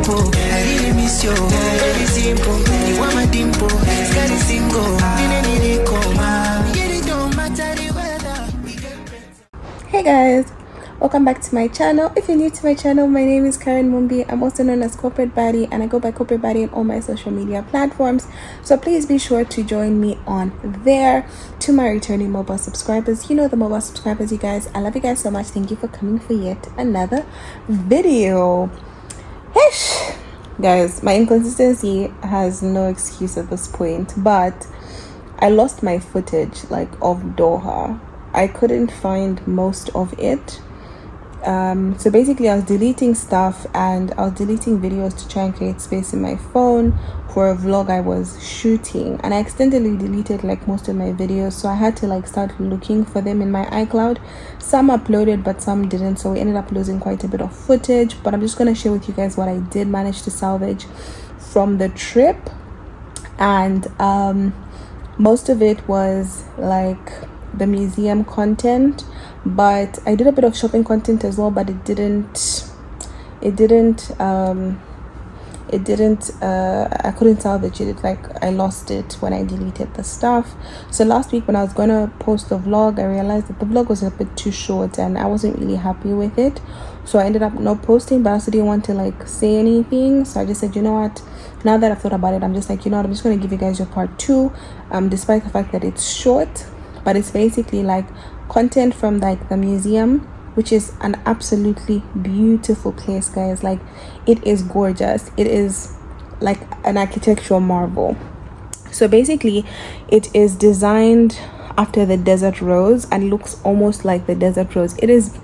simple. I really miss you. Very simple. You want my dimple. Sky is single. Hey guys, welcome back to my channel. If you're new to my channel, my name is Karen Mumbi. I'm also known as Corporate Baddie, and I go by Corporate Baddie on all my social media platforms, so please be sure to join me on there. To my returning mobile subscribers, you know the mobile subscribers, you guys, I love you guys so much. Thank you for coming for yet another video. Ish. Guys, my inconsistency has no excuse at this point, but I lost my footage of Doha. I couldn't find most of it. So basically I was deleting stuff and I was deleting videos to try and create space in my phone for a vlog I was shooting, and I accidentally deleted most of my videos, so I had to start looking for them in my iCloud. Some uploaded but some didn't, so we ended up losing quite a bit of footage, but I'm just going to share with you guys what I did manage to salvage from the trip. And most of it was the museum content, but I did a bit of shopping content as well, but I couldn't salvage it. I lost it when I deleted the stuff. So last week when I was gonna post the vlog, I realized that the vlog was a bit too short and I wasn't really happy with it, so I ended up not posting. But I also didn't want to say anything, so I just said, you know what, now that I've thought about it, I'm just you know what, I'm just gonna give you guys your part 2, despite the fact that it's short. But it's basically content from the museum, which is an absolutely beautiful place, guys. It is gorgeous. It is an architectural marvel. So basically it is designed after the desert rose and looks almost like the desert rose. It is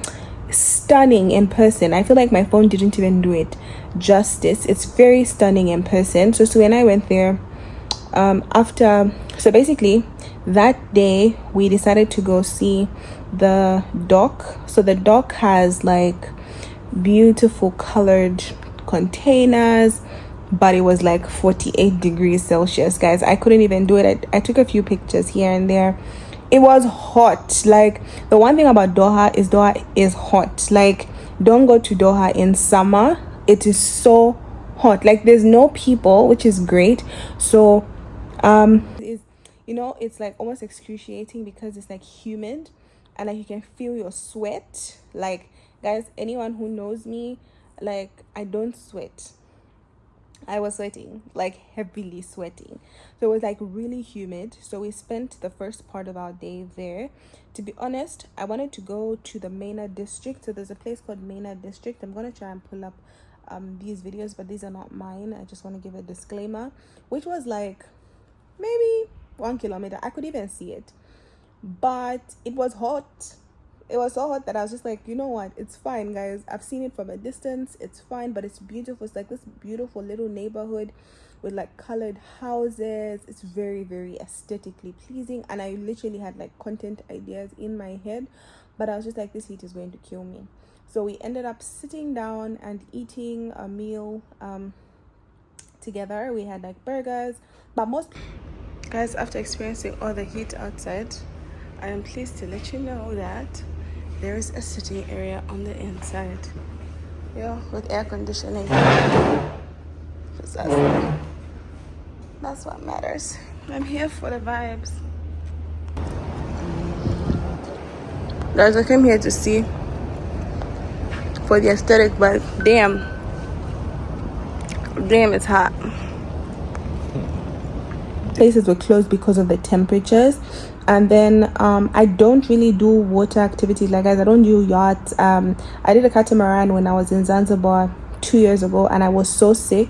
stunning in person. I feel like my phone didn't even do it justice. It's very stunning in person. So when I went there, so basically that day we decided to go see the dock. So the dock has beautiful colored containers, but it was 48 degrees Celsius, guys. I couldn't even do it. I took a few pictures here and there. It was hot. The one thing about Doha is hot. Don't go to Doha in summer. It is so hot. There's no people, which is great. So it's almost excruciating because it's humid and you can feel your sweat. Guys, anyone who knows me, I don't sweat. I was sweating, heavily sweating. So it was really humid. So we spent the first part of our day there. To be honest, I wanted to go to the Mena district. So there's a place called Mena district. I'm going to try and pull up these videos, but these are not mine. I just want to give a disclaimer, which was maybe 1 kilometer. I could even see it, but it was hot. It was so hot that I was just you know what, it's fine, guys. I've seen it from a distance. It's fine, but it's beautiful. It's this beautiful little neighborhood with colored houses. It's very, very aesthetically pleasing, and I literally had content ideas in my head, but I was just this heat is going to kill me. So we ended up sitting down and eating a meal together. We had burgers, but guys, after experiencing all the heat outside, I am pleased to let you know that there is a sitting area on the inside, with air conditioning. That's what matters. I'm here for the vibes, guys. I came here to see for the aesthetic, but damn, it's hot. Places were closed because of the temperatures. And then I don't really do water activities, guys. I don't do yachts. I did a catamaran when I was in Zanzibar 2 years ago, and I was so sick.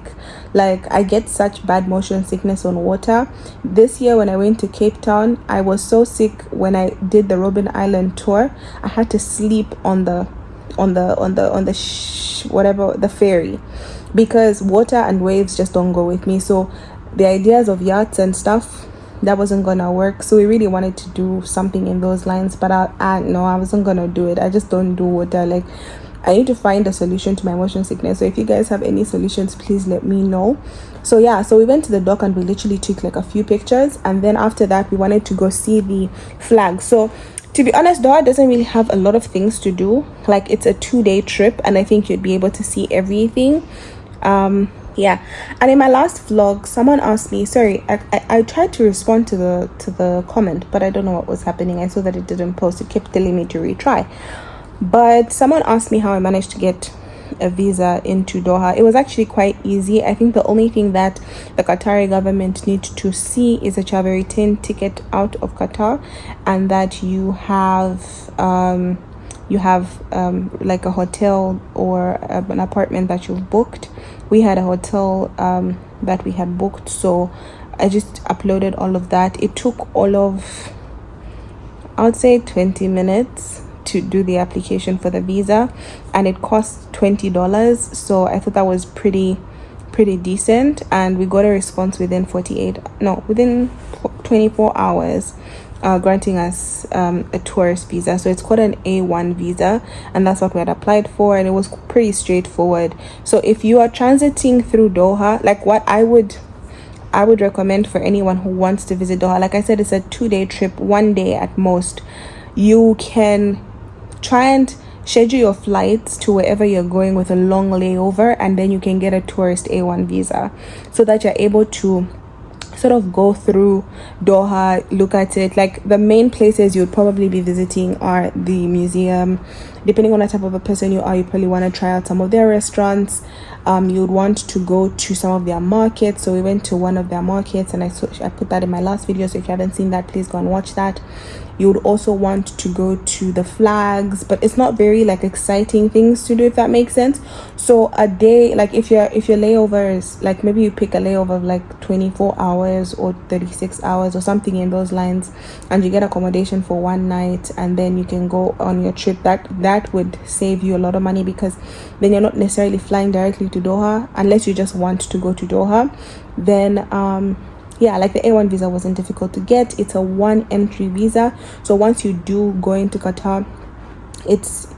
I get such bad motion sickness on water. This year when I went to Cape Town, I was so sick when I did the Robben Island tour. I had to sleep on the ferry, because water and waves just don't go with me. So the ideas of yachts and stuff, that wasn't gonna work. So we really wanted to do something in those lines, but I wasn't gonna do it. I just don't do water. I need to find a solution to my motion sickness. So if you guys have any solutions, please let me know. So yeah, so we went to the dock and we literally took a few pictures, and then after that we wanted to go see the flag. So to be honest, Doha doesn't really have a lot of things to do. It's a 2-day trip, and I think you'd be able to see everything. Yeah, and in my last vlog someone asked me, sorry, I tried to respond to the comment, but I don't know what was happening. I saw that it didn't post, it kept telling me to retry. But someone asked me how I managed to get a visa into Doha. It was actually quite easy. I think the only thing that the Qatari government needs to see is that you have a return ticket out of Qatar, and that you have like a hotel or an apartment that you've booked. We had a hotel that we had booked, so I just uploaded all of that. It took all of, I would say, 20 minutes to do the application for the visa, and it cost $20. So I thought that was pretty decent, and we got a response within 24 hours, granting us a tourist visa. So it's called an A1 visa, and that's what we had applied for, and it was pretty straightforward. So if you are transiting through Doha, like what I would recommend for anyone who wants to visit Doha, like I said, it's a 2-day trip, 1 day at most. You can try and schedule your flights to wherever you're going with a long layover, and then you can get a tourist A1 visa, so that you're able to sort of go through Doha, look at it. Like the main places you'd probably be visiting are the museum. Depending on the type of a person you are, you probably want to try out some of their restaurants. You'd want to go to some of their markets. So we went to one of their markets, and I put that in my last video, so if you haven't seen that, please go and watch that. You would also want to go to the flags, but it's not very like exciting things to do, if that makes sense. So a day, like if your layover is like, maybe you pick a layover of like 24 hours or 36 hours or something in those lines, and you get accommodation for 1 night, and then you can go on your trip. That would save you a lot of money, because then you're not necessarily flying directly to Doha, unless you just want to go to Doha. Then yeah, like the A1 visa wasn't difficult to get. It's a 1 entry visa, so once you do go into Qatar,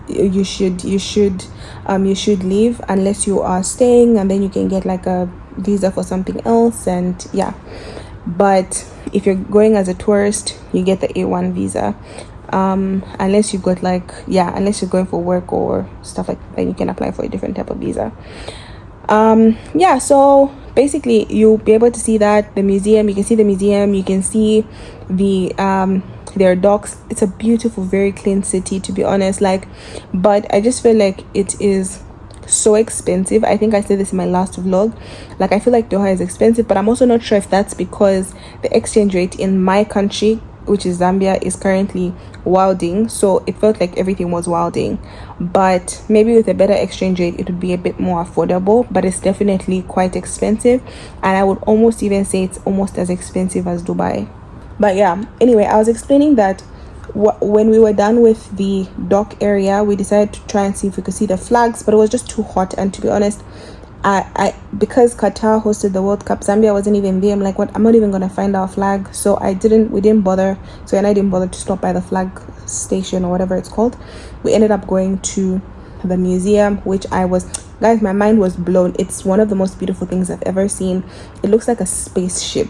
you should leave unless you are staying, and then you can get like a visa for something else. And yeah, but if you're going as a tourist, you get the A1 visa, unless you've got unless you're going for work or stuff like that, you can apply for a different type of visa. Yeah, so basically you'll be able to see that the museum, you can see the museum, you can see the their docks. It's a beautiful, very clean city, to be honest. Like, but I just feel like it is so expensive. I think I said this in my last vlog, like I feel like Doha is expensive, but I'm also not sure if that's because the exchange rate in my country, which is Zambia, is currently wilding, so it felt like everything was wilding. But maybe with a better exchange rate it would be a bit more affordable, but it's definitely quite expensive, and I would almost even say it's almost as expensive as Dubai. But yeah, anyway, I was explaining that when we were done with the dock area, we decided to try and see if we could see the flags, but it was just too hot. And to be honest, I because Qatar hosted the World Cup, Zambia wasn't even there. I'm like, what? I'm not even gonna find our flag. So we didn't bother. So and I didn't bother to stop by the flag station or whatever it's called. We ended up going to the museum, which guys, my mind was blown. It's one of the most beautiful things I've ever seen. It looks like a spaceship,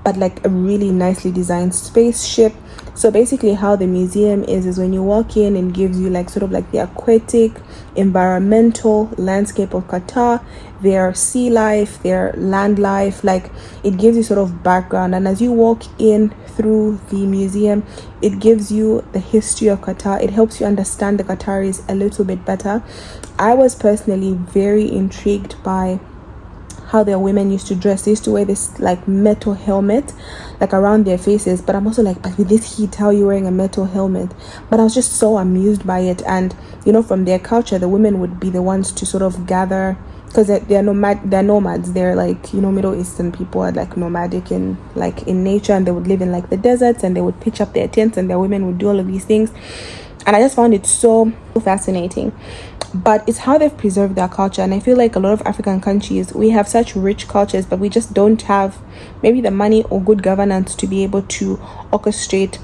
but like a really nicely designed spaceship. So basically how the museum is when you walk in, it gives you like sort of like the aquatic environmental landscape of Qatar, their sea life, their land life. Like, it gives you sort of background, and as you walk in through the museum, it gives you the history of Qatar. It helps you understand the Qataris a little bit better. I was personally very intrigued by how their women used to dress. They used to wear this like metal helmet like around their faces, but I'm also like, but with this heat, how are you wearing a metal helmet? But I was just so amused by it. And you know, from their culture, the women would be the ones to sort of gather, because they're nomads. They're like, you know, Middle Eastern people are like nomadic in nature, and they would live in like the deserts, and they would pitch up their tents, and their women would do all of these things. And I just found it so fascinating. But it's how they've preserved their culture. And I feel like a lot of African countries, we have such rich cultures, but we just don't have maybe the money or good governance to be able to orchestrate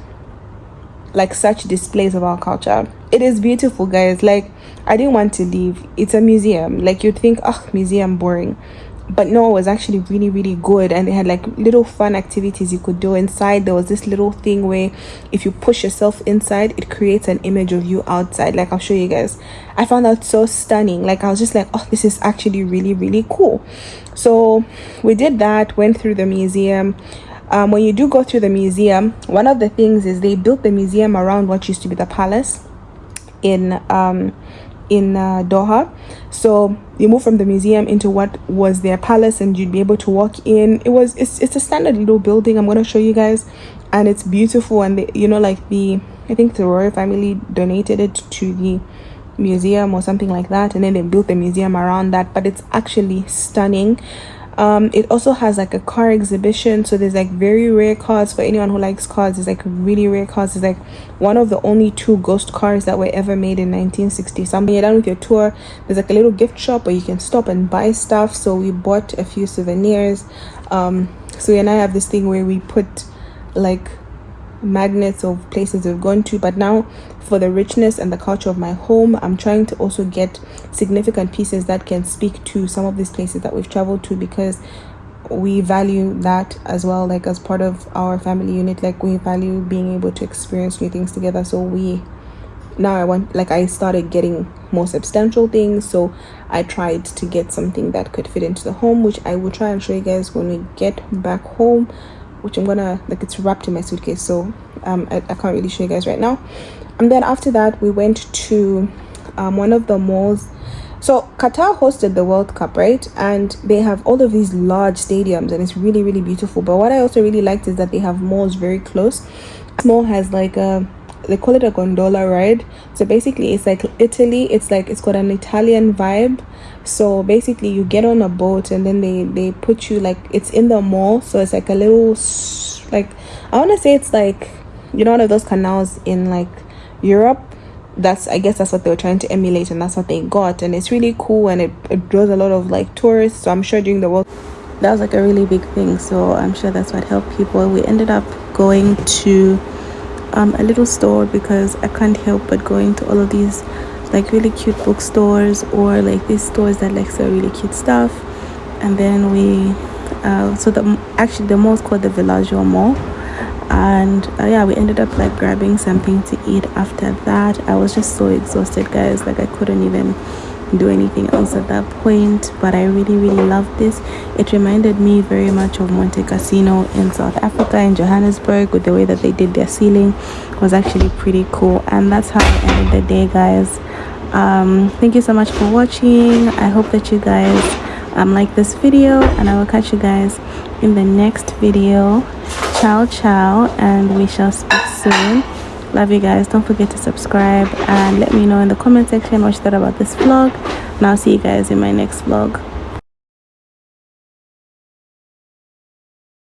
like such displays of our culture. It is beautiful, guys. Like, I didn't want to leave. It's a museum. Like, you'd think, museum boring. but no, it was actually really, really good. And they had like little fun activities you could do inside. There was this little thing where if you push yourself inside, it creates an image of you outside. Like, I'll show you guys. I found that so stunning. Like, I was just like, oh, this is actually really, really cool. So we did that, went through the museum. When you do go through the museum, one of the things is they built the museum around what used to be the palace in Doha. So you move from the museum into what was their palace, and you'd be able to walk in. It's a standard little building. I'm going to show you guys, and it's beautiful. And they, you know, like I think the royal family donated it to the museum or something like that, and then they built the museum around that. But it's actually stunning. It also has like a car exhibition, so there's like very rare cars. For anyone who likes cars, there's like really rare cars. It's like one of the only 2 ghost cars that were ever made in 1960 something. You're done with your tour, there's like a little gift shop where you can stop and buy stuff. So we bought a few souvenirs. So and I have this thing where we put like magnets of places we've gone to, but now for the richness and the culture of my home, I'm trying to also get significant pieces that can speak to some of these places that we've traveled to, because we value that as well. Like, as part of our family unit, like, we value being able to experience new things together. So I started getting more substantial things. So I tried to get something that could fit into the home, which I will try and show you guys when we get back home, which I'm gonna, like, it's wrapped in my suitcase, so I can't really show you guys right now. And then after that, we went to one of the malls. So Qatar hosted the World Cup, right? And they have all of these large stadiums, and it's really, really beautiful. But what I also really liked is that they have malls very close. This mall has like they call it a gondola ride. So basically it's like Italy. It's got an Italian vibe. So basically you get on a boat, and then they put you, like, it's in the mall. So it's like a little, like, I want to say it's like, you know, one of those canals in like Europe. I guess that's what they were trying to emulate, and that's what they got. And it's really cool, and it draws a lot of like tourists. So I'm sure during the World, that was like a really big thing. So I'm sure that's what helped people. We ended up going to a little store, because I can't help but going to all of these like really cute bookstores, or like these stores that like sell really cute stuff. And then we the mall is called the Villaggio Mall. And we ended up like grabbing something to eat after that. I was just so exhausted, guys. Like, I couldn't even do anything else at that point. But I really, really loved this. It reminded me very much of Monte Cassino in South Africa, in Johannesburg, with the way that they did their ceiling. It was actually pretty cool. And that's how I ended the day, guys. Thank you so much for watching. I hope that you guys like this video, and I will catch you guys in the next video. Ciao, and we shall speak soon. Love you guys. Don't forget to subscribe, and let me know in the comment section what you thought about this vlog, and I'll see you guys in my next vlog.